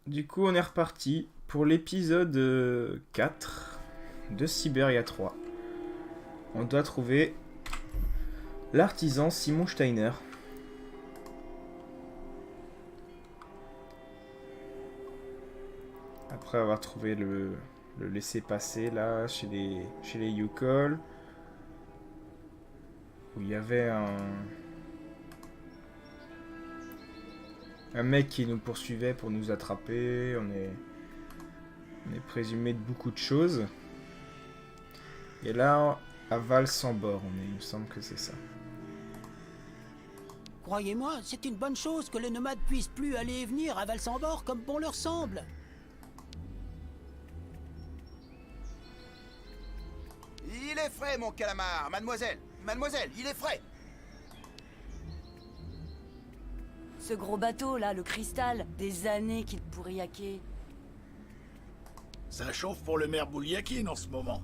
Du coup, on est reparti pour l'épisode 4 de Siberia 3. On doit trouver l'artisan Simon Steiner. Après avoir trouvé le laissez-passer là chez les Yukol, où il y avait un mec qui nous poursuivait pour nous attraper. On est présumé de beaucoup de choses. Et là, à Val-sans-Bord, il me semble que c'est ça. Croyez-moi, c'est une bonne chose que les nomades puissent plus aller et venir à Val-sans-Bord comme bon leur semble. Il est frais, mon calamar, mademoiselle. Mademoiselle, il est frais. Ce gros bateau là, le cristal, des années qu'il pourriaquait. Ça chauffe pour le maire Bouliakine en ce moment.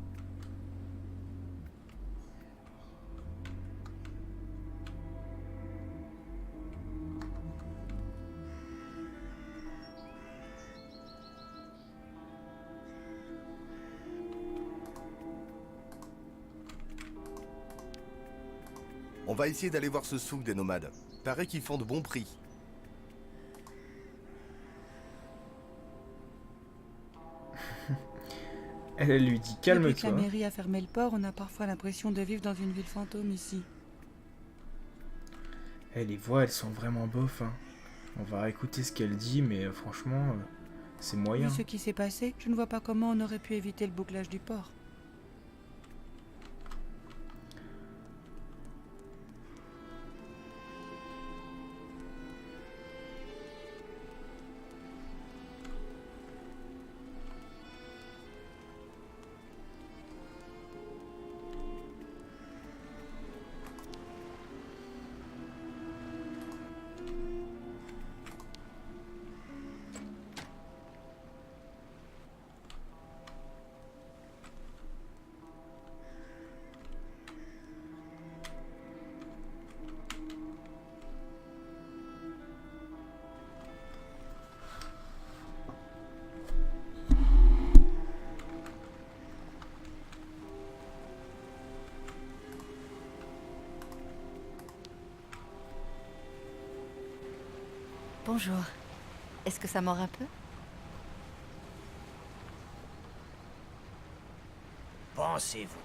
On va essayer d'aller voir ce souk des nomades. Paraît qu'ils font de bons prix. Elle lui dit Depuis que calme-toi. la mairie a fermé le port, on a parfois l'impression de vivre dans une ville fantôme ici. Les voix, elles sont vraiment bof. Hein. On va écouter ce qu'elle dit, mais franchement, c'est moyen. Vu ce qui s'est passé, je ne vois pas comment on aurait pu éviter le bouclage du port. Bonjour. Est-ce que ça mord un peu? Pensez-vous.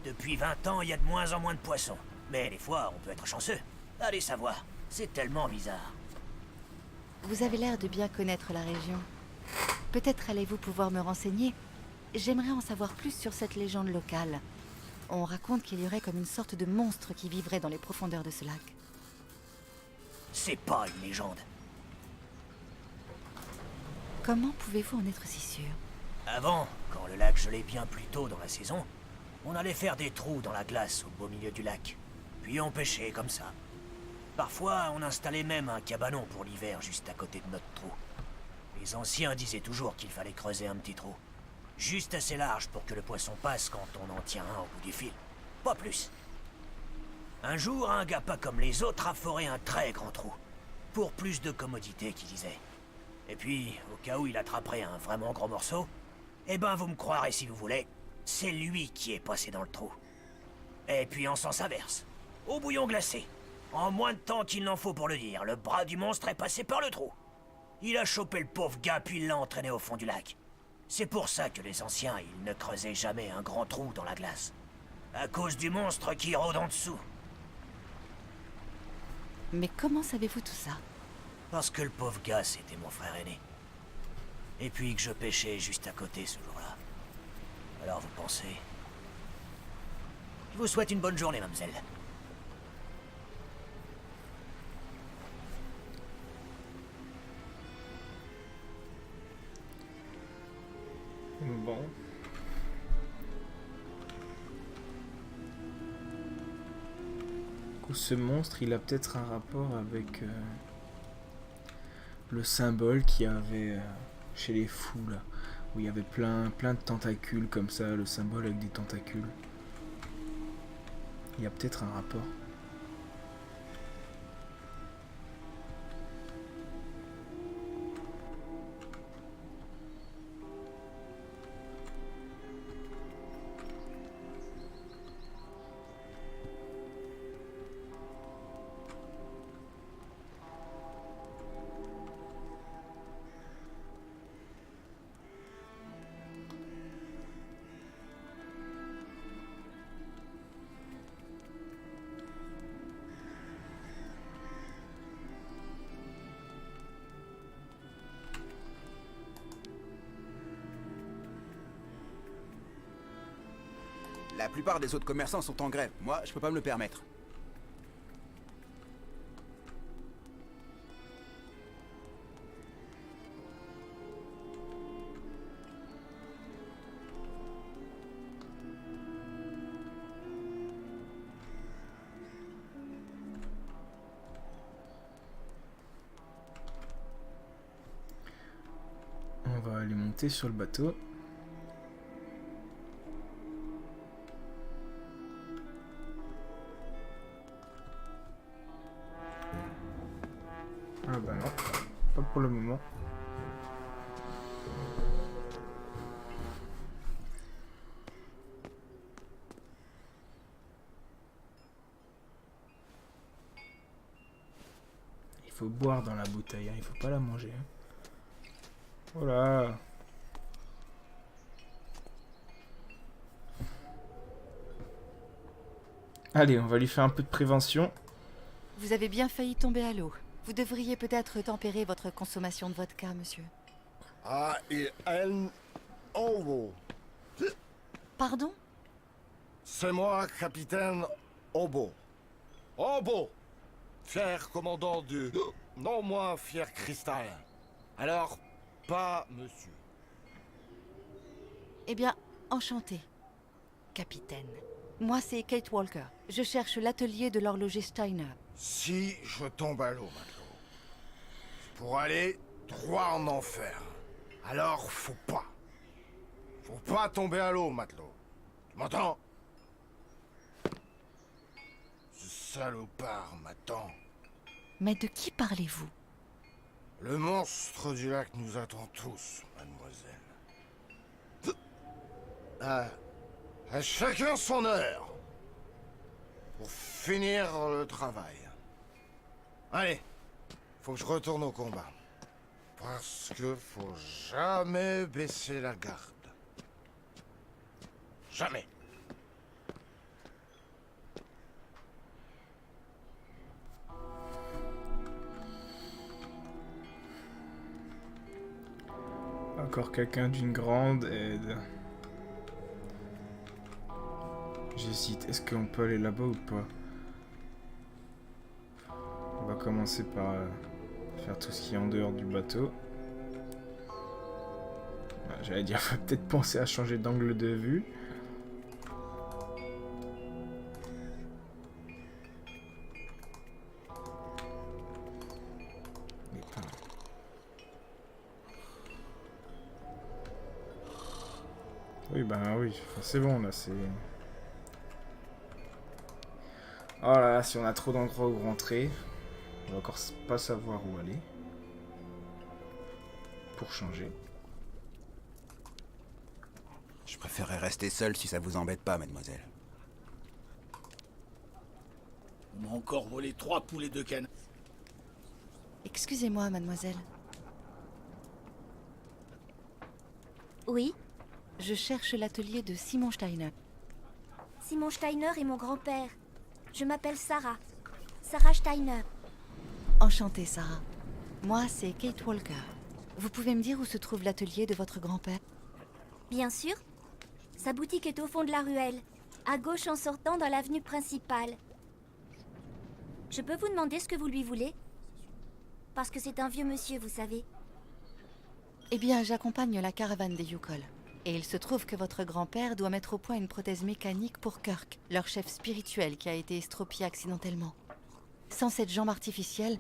Depuis 20 ans, il y a de moins en moins de poissons. Mais des fois, on peut être chanceux. Allez savoir. C'est tellement bizarre. Vous avez l'air de bien connaître la région. Peut-être allez-vous pouvoir me renseigner. J'aimerais en savoir plus sur cette légende locale. On raconte qu'il y aurait comme une sorte de monstre qui vivrait dans les profondeurs de ce lac. C'est pas une légende. Comment pouvez-vous en être si sûr? Avant, quand le lac gelait bien plus tôt dans la saison, on allait faire des trous dans la glace au beau milieu du lac. Puis on pêchait comme ça. Parfois, on installait même un cabanon pour l'hiver juste à côté de notre trou. Les anciens disaient toujours qu'il fallait creuser un petit trou. Juste assez large pour que le poisson passe quand on en tient un au bout du fil. Pas plus. Un jour, un gars pas comme les autres a foré un très grand trou. Pour plus de commodité, qu'il disait. Et puis, au cas où il attraperait un vraiment gros morceau, eh ben vous me croirez si vous voulez, c'est lui qui est passé dans le trou. Et puis en sens inverse, au bouillon glacé. En moins de temps qu'il n'en faut pour le dire, le bras du monstre est passé par le trou. Il a chopé le pauvre gars puis l'a entraîné au fond du lac. C'est pour ça que les anciens, ils ne creusaient jamais un grand trou dans la glace. À cause du monstre qui rôde en dessous. Mais comment savez-vous tout ça? Parce que le pauvre gars, c'était mon frère aîné. Et puis que je pêchais juste à côté ce jour-là. Alors vous pensez... Je vous souhaite une bonne journée, mademoiselle. Bon. Du coup, ce monstre, il a peut-être un rapport avec le symbole qu'il y avait chez les fous, là. Où il y avait plein de tentacules comme ça, le symbole avec des tentacules. Il y a peut-être un rapport. La plupart des autres commerçants sont en grève. Moi, je peux pas me le permettre. On va aller monter sur le bateau. Ah bah non, pas pour le moment. Il faut boire dans la bouteille, hein, il faut pas la manger. Hein. Voilà. Allez, on va lui faire un peu de prévention. Vous avez bien failli tomber à l'eau. Vous devriez peut-être tempérer votre consommation de vodka, monsieur. Obo. Pardon? C'est moi, capitaine Obo. Obo, fier commandant du non moins fier cristal. Alors, pas monsieur. Eh bien, enchanté, capitaine. Moi, c'est Kate Walker. Je cherche l'atelier de l'horloger Steiner. Si je tombe à l'eau, matelot, pour aller droit en enfer. Alors, faut pas tomber à l'eau, matelot. Tu m'entends? Ce salopard m'attend. Mais de qui parlez-vous? Le monstre du lac nous attend tous, mademoiselle. À chacun son heure. Pour finir le travail. Allez, faut que je retourne au combat. Parce que faut jamais baisser la garde. Jamais. Encore quelqu'un d'une grande aide. J'hésite, est-ce qu'on peut aller là-bas ou pas? On va commencer par faire tout ce qui est en dehors du bateau. J'allais dire, faut peut-être penser à changer d'angle de vue. Oui, ben oui, enfin, c'est bon là, c'est... Oh là là, si on a trop d'endroits où rentrer, on va encore pas savoir où aller. Pour changer. Je préférerais rester seul si ça vous embête pas, mademoiselle. On m'a encore volé 3 poulets de canne. Excusez-moi, mademoiselle. Oui, Je cherche l'atelier de Simon Steiner. Simon Steiner est mon grand-père. Je m'appelle Sarah. Sarah Steiner. Enchantée, Sarah. Moi, c'est Kate Walker. Vous pouvez me dire où se trouve l'atelier de votre grand-père? Bien sûr. Sa boutique est au fond de la ruelle, à gauche en sortant dans l'avenue principale. Je peux vous demander ce que vous lui voulez? Parce que c'est un vieux monsieur, vous savez. Eh bien, j'accompagne la caravane des Yukol. Et il se trouve que votre grand-père doit mettre au point une prothèse mécanique pour Kirk, leur chef spirituel qui a été estropié accidentellement. Sans cette jambe artificielle,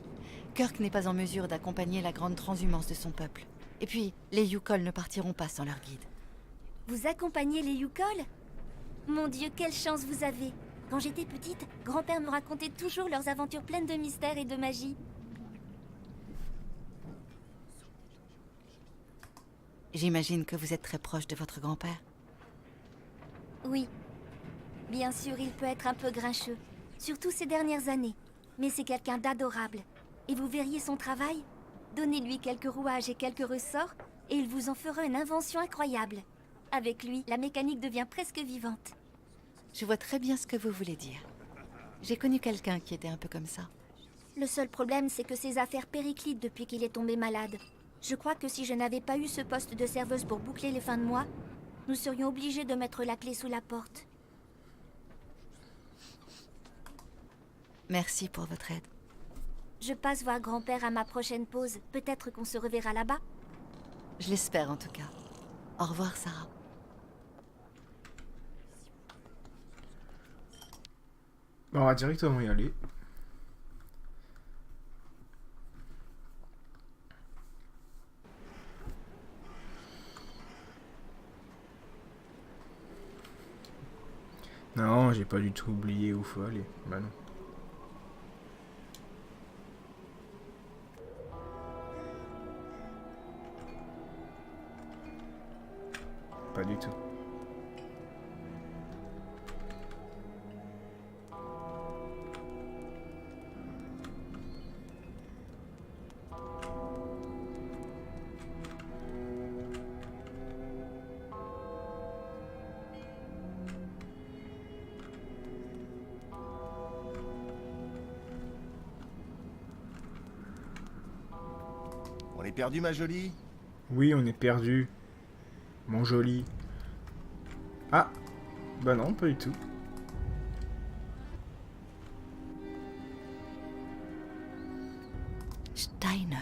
Kirk n'est pas en mesure d'accompagner la grande transhumance de son peuple. Et puis, les Yukol ne partiront pas sans leur guide. Vous accompagnez les Yukol? Mon Dieu, quelle chance vous avez! Quand j'étais petite, grand-père me racontait toujours leurs aventures pleines de mystères et de magie. J'imagine que vous êtes très proche de votre grand-père. Oui. Bien sûr, il peut être un peu grincheux, surtout ces dernières années. Mais c'est quelqu'un d'adorable. Et vous verriez son travail? Donnez-lui quelques rouages et quelques ressorts, et il vous en fera une invention incroyable. Avec lui, la mécanique devient presque vivante. Je vois très bien ce que vous voulez dire. J'ai connu quelqu'un qui était un peu comme ça. Le seul problème, c'est que ses affaires périclitent depuis qu'il est tombé malade. Je crois que si je n'avais pas eu ce poste de serveuse pour boucler les fins de mois, nous serions obligés de mettre la clé sous la porte. Merci pour votre aide. Je passe voir grand-père à ma prochaine pause. Peut-être qu'on se reverra là-bas. Je l'espère en tout cas. Au revoir, Sarah. On va directement y aller. Non, j'ai pas du tout oublié où faut aller. Bah non. Pas du tout. On est perdu, ma jolie? Oui, on est perdu. Mon joli. Ah, bah non, pas du tout. Steiner.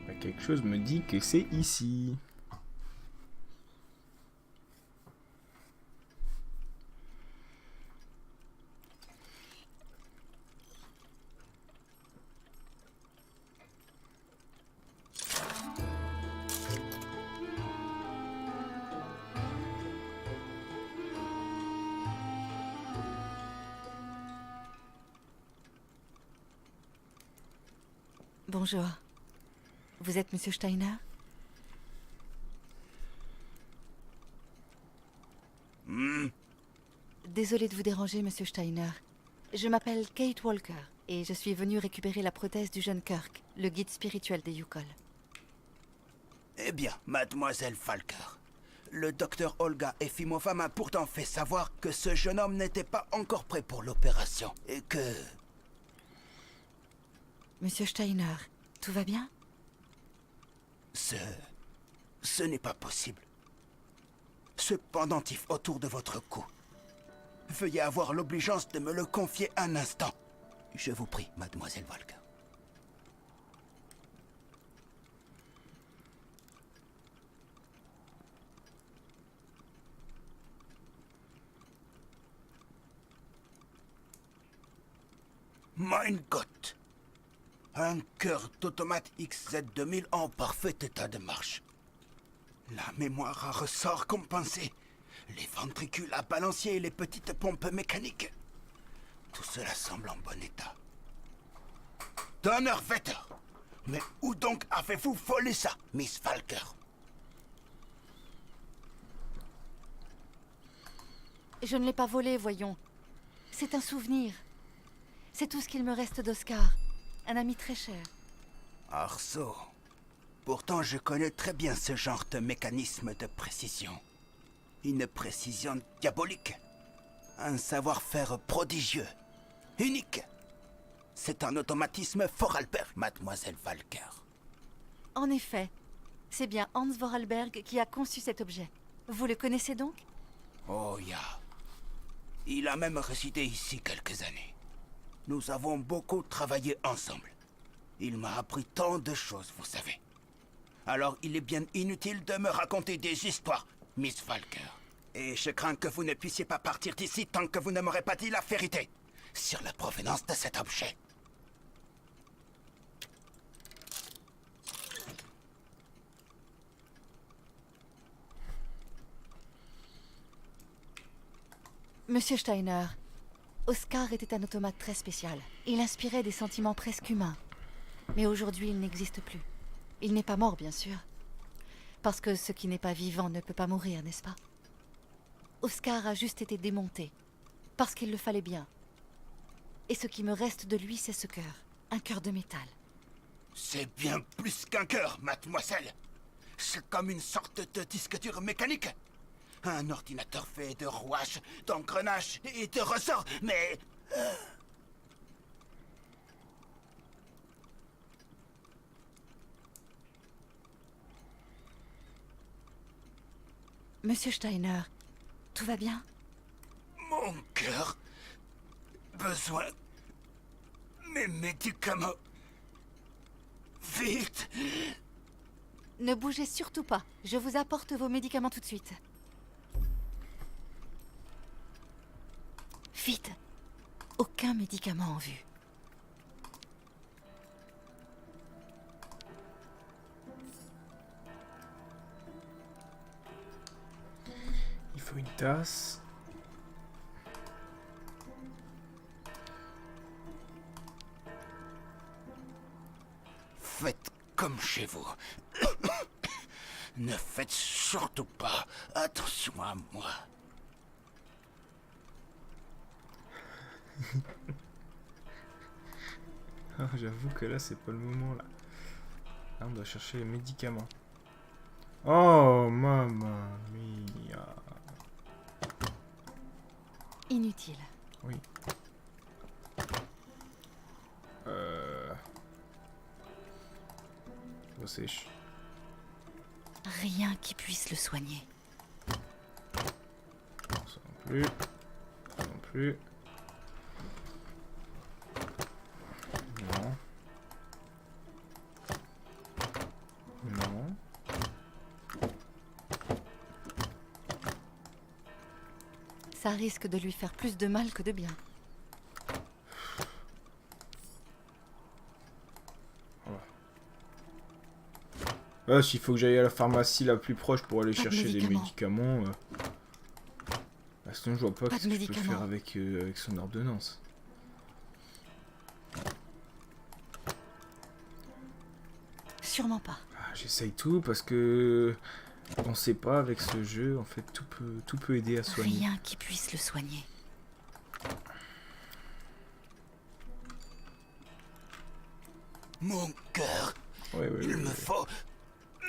Bah, quelque chose me dit que c'est ici. Bonjour. Vous êtes Monsieur Steiner? Désolée de vous déranger, Monsieur Steiner. Je m'appelle Kate Walker et je suis venue récupérer la prothèse du jeune Kirk, le guide spirituel des Yukol. Eh bien, mademoiselle Falker, le docteur Olga Efimova m'a pourtant fait savoir que ce jeune homme n'était pas encore prêt pour l'opération et que... Monsieur Steiner, tout va bien? Ce n'est pas possible. Ce pendentif autour de votre cou. Veuillez avoir l'obligeance de me le confier un instant. Je vous prie, mademoiselle Walker. Mein Gott! Un cœur d'automate XZ2000 en parfait état de marche. La mémoire à ressort compensé. Les ventricules à balancier et les petites pompes mécaniques. Tout cela semble en bon état. Donnerwetter! Mais où donc avez-vous volé ça, Miss Falker? Je ne l'ai pas volé, voyons. C'est un souvenir. C'est tout ce qu'il me reste d'Oscar. Un ami très cher. Arceau. Pourtant, je connais très bien ce genre de mécanisme de précision. Une précision diabolique. Un savoir-faire prodigieux. Unique. C'est un automatisme Vorarlberg, mademoiselle Walker. En effet, c'est bien Hans Vorarlberg qui a conçu cet objet. Vous le connaissez donc? Oh, ya. Il a même résidé ici quelques années. Nous avons beaucoup travaillé ensemble. Il m'a appris tant de choses, vous savez. Alors il est bien inutile de me raconter des histoires, Miss Falker. Et je crains que vous ne puissiez pas partir d'ici tant que vous ne m'aurez pas dit la vérité sur la provenance de cet objet. Monsieur Steiner, Oscar était un automate très spécial. Il inspirait des sentiments presque humains. Mais aujourd'hui, il n'existe plus. Il n'est pas mort, bien sûr. Parce que ce qui n'est pas vivant ne peut pas mourir, n'est-ce pas? Oscar a juste été démonté. Parce qu'il le fallait bien. Et ce qui me reste de lui, c'est ce cœur. Un cœur de métal. C'est bien plus qu'un cœur, mademoiselle. C'est comme une sorte de disque dur mécanique. Un ordinateur fait de rouages, d'engrenages et de ressorts, mais... Monsieur Steiner, Tout va bien? Mon cœur... besoin... mes médicaments... Vite! Ne bougez surtout pas. Je vous apporte vos médicaments tout de suite. Vite! Aucun médicament en vue. Il faut une tasse. Faites comme chez vous. Ne faites surtout pas attention à moi. Ah, j'avoue que là, c'est pas le moment, là. Là, on doit chercher les médicaments. Oh, mamma mia. Inutile. Oui. L'eau sèche. Rien qui puisse le soigner. Non, ça non plus. Ça non plus. Non. Non. Ça risque de lui faire plus de mal que de bien. Ah, s'il faut que j'aille à la pharmacie la plus proche pour aller Pas de chercher des médicaments. médicaments, bah, sinon je vois pas Pas ce de que je peux médicaments. faire avec son ordonnance. Sûrement pas. Ah, j'essaye tout parce que on sait pas avec ce jeu, en fait tout peut aider à soigner. Rien qui puisse le soigner. Mon cœur, Ouais, ouais, il ouais, me ouais. faut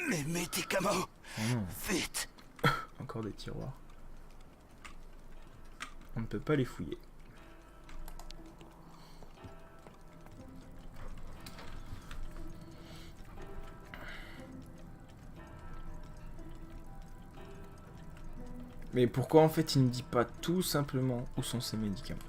mes médicaments. Oh non, Vite. encore des tiroirs. On ne peut pas les fouiller. Mais pourquoi en fait il ne dit pas tout simplement où sont ces médicaments?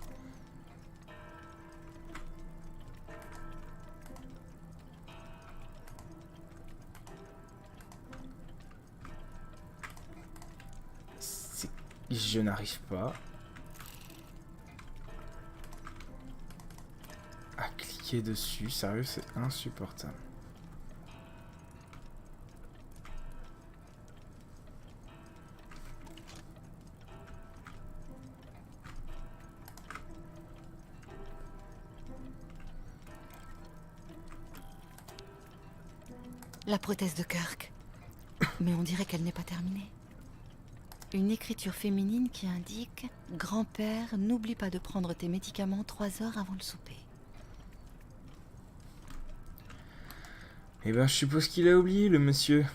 Je n'arrive pas à cliquer dessus, sérieux, c'est insupportable. La prothèse de Kirk. Mais on dirait qu'elle n'est pas terminée. Une écriture féminine qui indique « Grand-père, n'oublie pas de prendre tes médicaments 3 heures avant le souper. Eh ben, je suppose qu'il a oublié, le monsieur.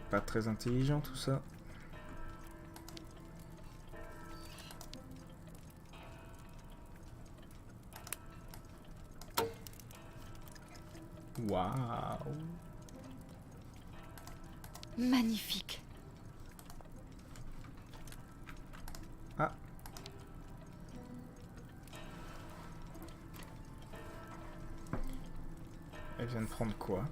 Pas très intelligent, tout ça. Waouh. » Magnifique. Ah. Elle vient de prendre quoi?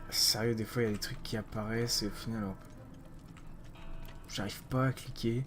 Sérieux, des fois il y a des trucs qui apparaissent et au final, alors, j'arrive pas à cliquer.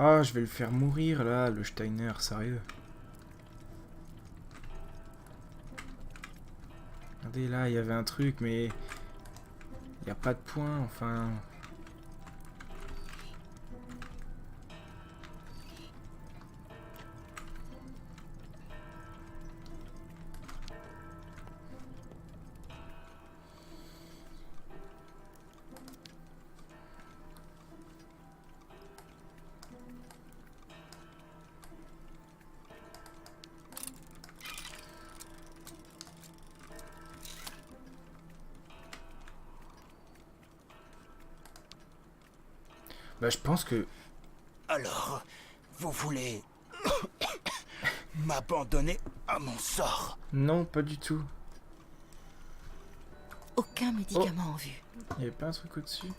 Ah, je vais le faire mourir là, le Steiner, sérieux. Regardez, là, il y avait un truc, mais... Il n'y a pas de point, enfin... Bah, je pense que... Alors, vous voulez m'abandonner à mon sort? Non, pas du tout. Aucun médicament en vue. Il n'y avait pas un truc au-dessus?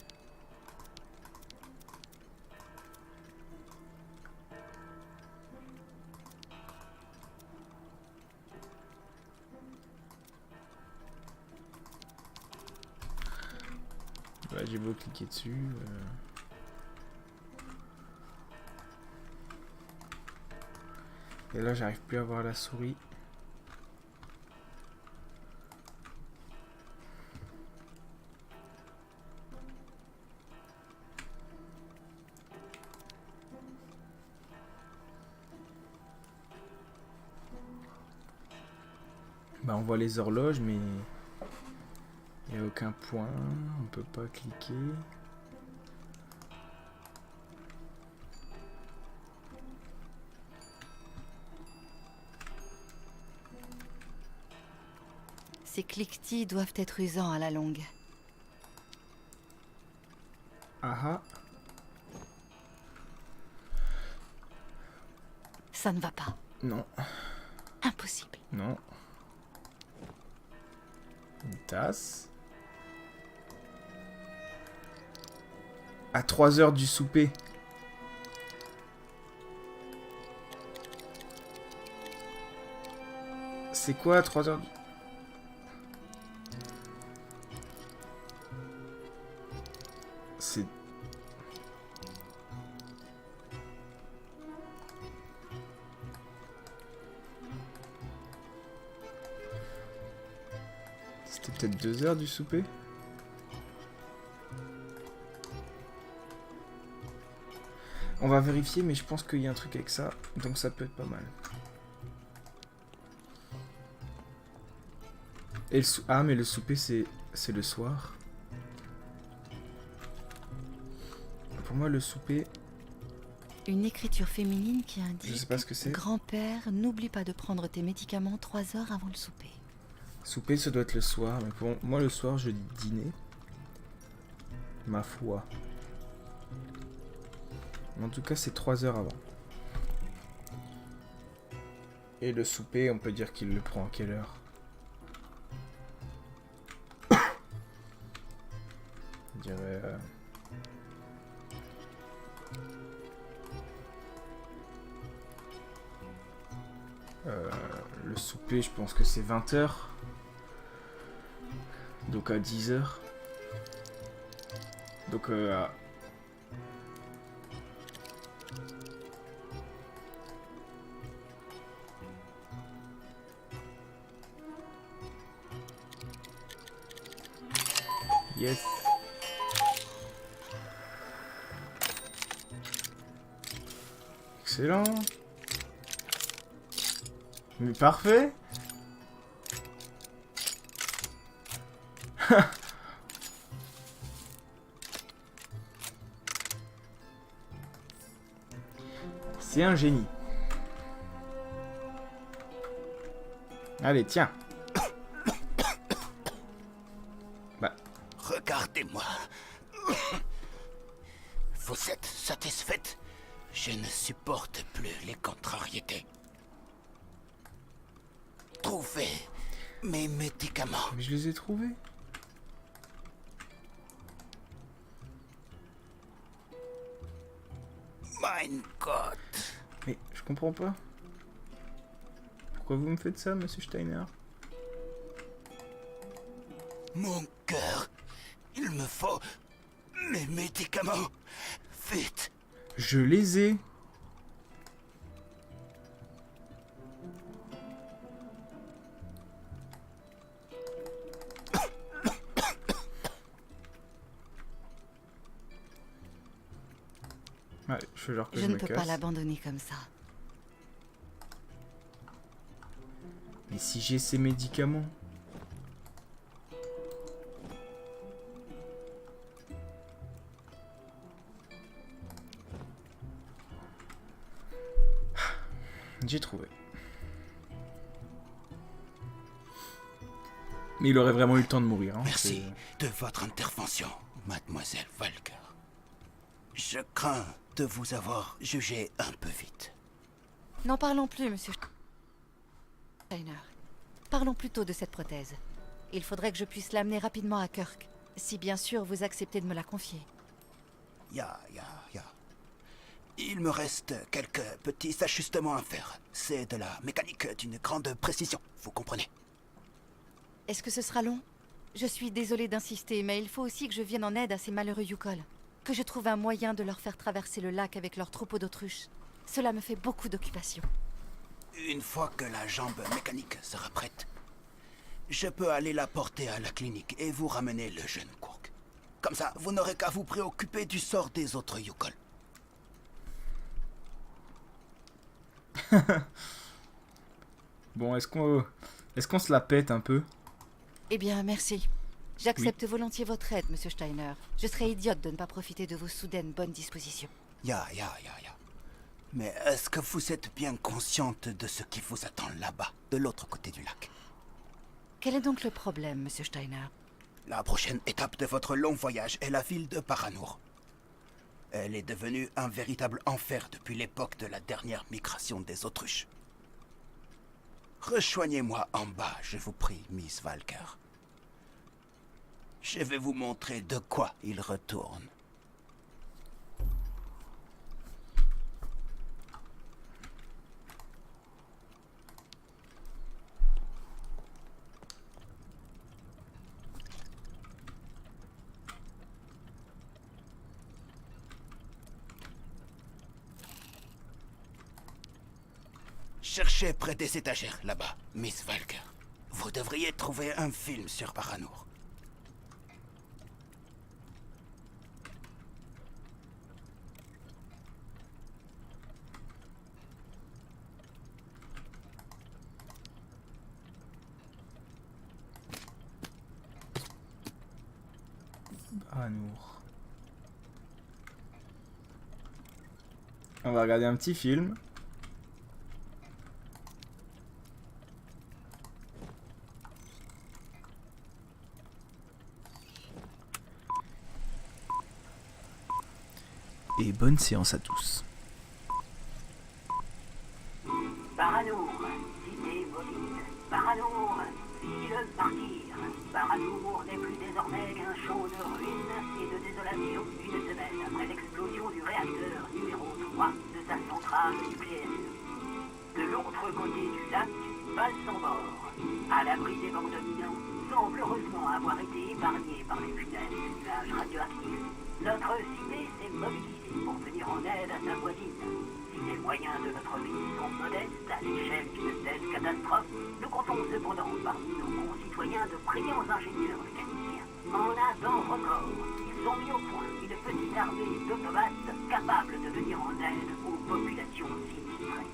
Bah, j'ai beau cliquer dessus... Et là, j'arrive plus à voir la souris. Bah, on voit les horloges, mais il n'y a aucun point. On peut pas cliquer. Ces cliquetis doivent être usants à la longue. Ah ah. Ça ne va pas. Non. Impossible. Non. Une tasse. À 3 heures du souper. C'est quoi à 3 heures du... C'est... C'était peut-être 2 heures du souper? On va vérifier, mais je pense qu'il y a un truc avec ça, donc ça peut être pas mal. Et ah, mais le souper, c'est le soir. Pour moi, le souper... Une écriture féminine qui indique... Je sais pas ce que c'est. Grand-père, n'oublie pas de prendre tes médicaments 3 heures avant le souper. Souper, ça doit être le soir, mais pour moi, le soir, je dînais. Ma foi. Mais en tout cas, c'est 3 heures avant. Et le souper, on peut dire qu'il le prend à quelle heure? Je dirais... le souper, je pense que c'est 20 heures. Donc à 10 heures. Donc à... Yes. Excellent. Mais parfait. C'est un génie. Allez, tiens. Bah. Regardez-moi. Vous êtes satisfaite? Je ne supporte plus les contrariétés. Trouvez mes médicaments. Mais je les ai trouvés. Mein Gott. Mais je comprends pas. Pourquoi vous me faites ça, monsieur Steiner? Mon cœur. Il me faut mes médicaments. Vite. Je les ai. Ouais, je fais genre que Je je ne me peux pas casse. l'abandonner comme ça. Mais si j'ai ces médicaments... J'ai trouvé. Mais il aurait vraiment eu le temps de mourir. Hein, Merci de votre intervention, mademoiselle Walker. Je crains de vous avoir jugé un peu vite. N'en parlons plus, monsieur Steiner. Parlons plutôt de cette prothèse. Il faudrait que je puisse l'amener rapidement à Kirk, si bien sûr vous acceptez de me la confier. Ya. Il me reste quelques petits ajustements à faire. C'est de la mécanique d'une grande précision, vous comprenez? Est-ce que ce sera long? Je suis désolée d'insister, mais il faut aussi que je vienne en aide à ces malheureux Yukol. Que je trouve un moyen de leur faire traverser le lac avec leur troupeau d'autruches. Cela me fait beaucoup d'occupation. Une fois que la jambe mécanique sera prête, je peux aller la porter à la clinique et vous ramener le jeune Quirk. Comme ça, vous n'aurez qu'à vous préoccuper du sort des autres Yukol. Bon, est-ce qu'on se la pète un peu? Eh bien, merci. J'accepte volontiers votre aide, monsieur Steiner. Je serais idiote de ne pas profiter de vos soudaines bonnes dispositions. Ya. Mais est-ce que vous êtes bien consciente de ce qui vous attend là-bas, de l'autre côté du lac? Quel est donc le problème, monsieur Steiner? La prochaine étape de votre long voyage est la ville de Baranur. Elle est devenue un véritable enfer depuis l'époque de la dernière migration des autruches. Rejoignez-moi en bas, je vous prie, Miss Walker. Je vais vous montrer de quoi il retourne. Cherchez près des étagères, là-bas, Miss Walker. Vous devriez trouver un film sur Baranur. Baranur. On va regarder un petit film. Et bonne séance à tous. Baranur, cité maudite. Baranur, ville martyr. Baranur n'est plus désormais qu'un champ de ruines et de désolation une semaine après l'explosion du réacteur numéro 3 de sa centrale nucléaire. De l'autre côté du lac, Valsambor, à l'abri des vents dominants, semble heureusement avoir été épargné par les funestes nuages radioactifs. Notre cité s'est mobilisée pour venir en aide à sa voisine. Si les moyens de notre vie sont modestes à l'échelle d'une telle catastrophe, nous comptons cependant parmi nos concitoyens de brillants ingénieurs mécaniciens. En un temps record, ils ont mis au point une petite armée d'automates capables de venir en aide aux populations sinistrées.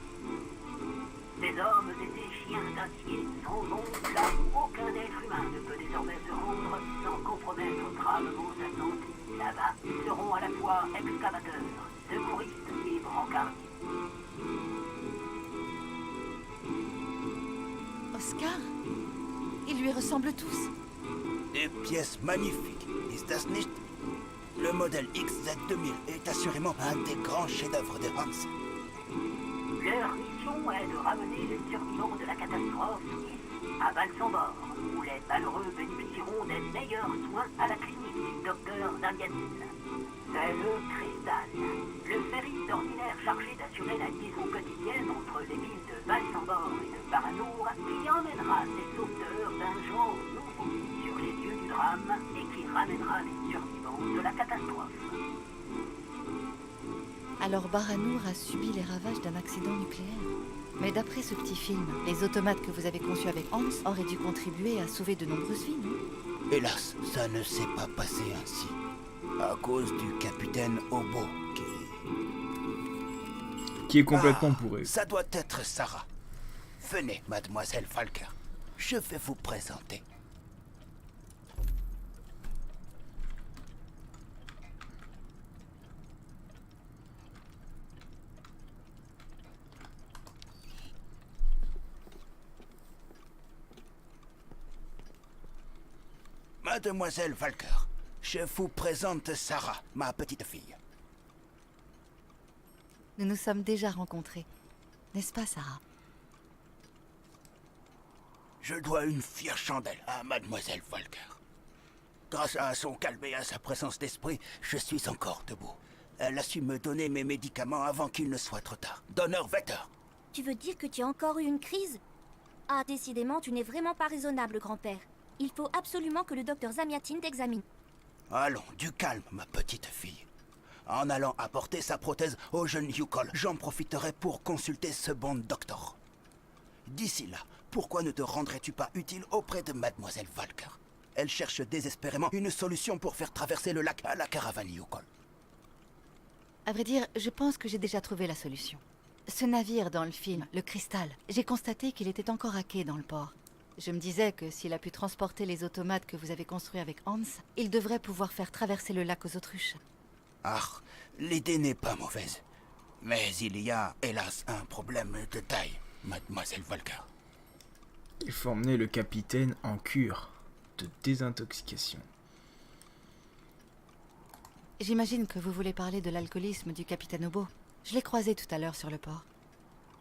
Ces hommes et ces chiens d'acier sont donc là où aucun être humain ne peut désormais se rendre sans compromettre gravement sa santé. Là-bas, ils seront à la fois excavateurs, secouristes et brancardiers. Oscar? Ils lui ressemblent tous. Des pièces magnifiques, ist das nicht? Le modèle XZ2000 est assurément un des grands chefs-d'œuvre de Hans. Leur mission est de ramener les survivants de la catastrophe ici, à Valsambor, où les malheureux bénéficieront des meilleurs soins à la clinique du docteur Zalianine. C'est le Cristal, le ferry d'ordinaire chargé d'assurer la liaison quotidienne entre les villes de Valsambor et de Baranur, qui emmènera ces sauveteurs d'un genre nouveau sur les lieux du drame et qui ramènera les survivants de la catastrophe. Alors Baranur a subi les ravages d'un accident nucléaire. Mais d'après ce petit film, les automates que vous avez conçus avec Hans auraient dû contribuer à sauver de nombreuses vies, non? Hélas, ça ne s'est pas passé ainsi. À cause du capitaine Obo, qui, qui est complètement bourré. Ça doit être Sarah. Venez, mademoiselle Falker. Je vais vous présenter. Mademoiselle Falker, je vous présente Sarah, ma petite fille. Nous nous sommes déjà rencontrés. N'est-ce pas, Sarah? Je dois une fière chandelle à mademoiselle Falker. Grâce à son calme et à sa présence d'esprit, je suis encore debout. Elle a su me donner mes médicaments avant qu'il ne soit trop tard. Donneur Vetter. Tu veux dire que tu as encore eu une crise? Ah, décidément, tu n'es vraiment pas raisonnable, grand-père. Il faut absolument que le docteur Zamyatin t'examine. Allons, du calme, ma petite fille. En allant apporter sa prothèse au jeune Yukol, j'en profiterai pour consulter ce bon docteur. D'ici là, pourquoi ne te rendrais-tu pas utile auprès de mademoiselle Falker? Elle cherche désespérément une solution pour faire traverser le lac à la caravane Yukol. À vrai dire, je pense que j'ai déjà trouvé la solution. Ce navire dans le film, le Cristal, j'ai constaté qu'il était encore à quai dans le port. Je me disais que s'il a pu transporter les automates que vous avez construits avec Hans, il devrait pouvoir faire traverser le lac aux autruches. Ah, l'idée n'est pas mauvaise. Mais il y a, hélas, un problème de taille, mademoiselle Falker. Il faut emmener le capitaine en cure de désintoxication. J'imagine que vous voulez parler de l'alcoolisme du capitaine Obo. Je l'ai croisé tout à l'heure sur le port.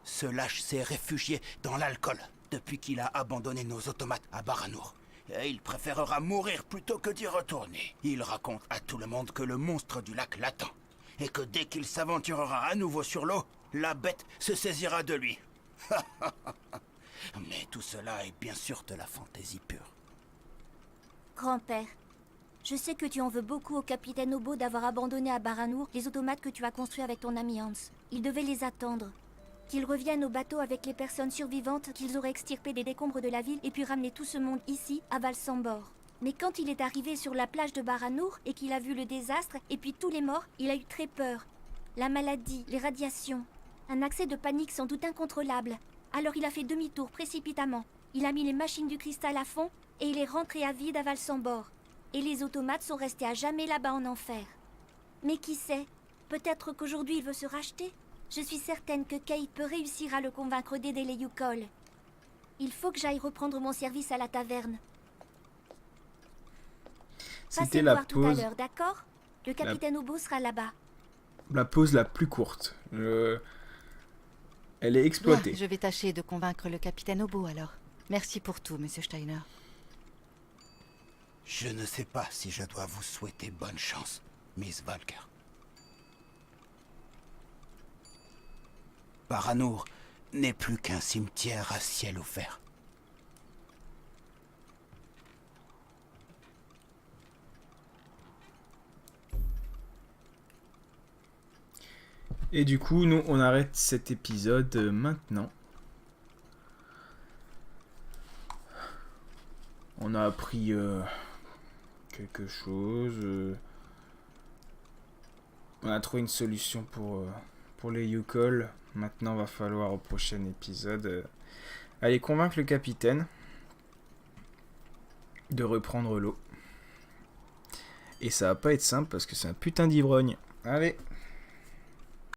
Ce lâche s'est réfugié dans l'alcool depuis qu'il a abandonné nos automates à Baranour. Et il préférera mourir plutôt que d'y retourner. Il raconte à tout le monde que le monstre du lac l'attend. Et que dès qu'il s'aventurera à nouveau sur l'eau, la bête se saisira de lui. Mais tout cela est bien sûr de la fantaisie pure. Grand-père, je sais que tu en veux beaucoup au capitaine Obo d'avoir abandonné à Baranour les automates que tu as construits avec ton ami Hans. Il devait les attendre. Qu'ils reviennent au bateau avec les personnes survivantes qu'ils auraient extirpées des décombres de la ville et puis ramener tout ce monde ici, à Valsambor. Mais quand il est arrivé sur la plage de Baranour et qu'il a vu le désastre et puis tous les morts, il a eu très peur. La maladie, les radiations, un accès de panique sans doute incontrôlable. Alors il a fait demi-tour précipitamment. Il a mis les machines du cristal à fond et il est rentré à vide à Valsambor. Et les automates sont restés à jamais là-bas en enfer. Mais qui sait, peut-être qu'aujourd'hui il veut se racheter. Je suis certaine que Kate peut réussir à le convaincre d'aider les Yukol. Il faut que j'aille reprendre mon service à la taverne. Passez me voir tout à l'heure, d'accord? Le capitaine Obo sera là-bas. La pause la plus courte. Elle est exploitée. Bien, je vais tâcher de convaincre le capitaine Obo alors. Merci pour tout, monsieur Steiner. Je ne sais pas si je dois vous souhaiter bonne chance, Miss Falker. Baranour n'est plus qu'un cimetière à ciel ouvert. Et du coup, nous, on arrête cet épisode maintenant. On a appris quelque chose. On a trouvé une solution pour les Yukol. Maintenant, va falloir au prochain épisode aller convaincre le capitaine de reprendre l'eau. Et ça va pas être simple parce que c'est un putain d'ivrogne. Allez!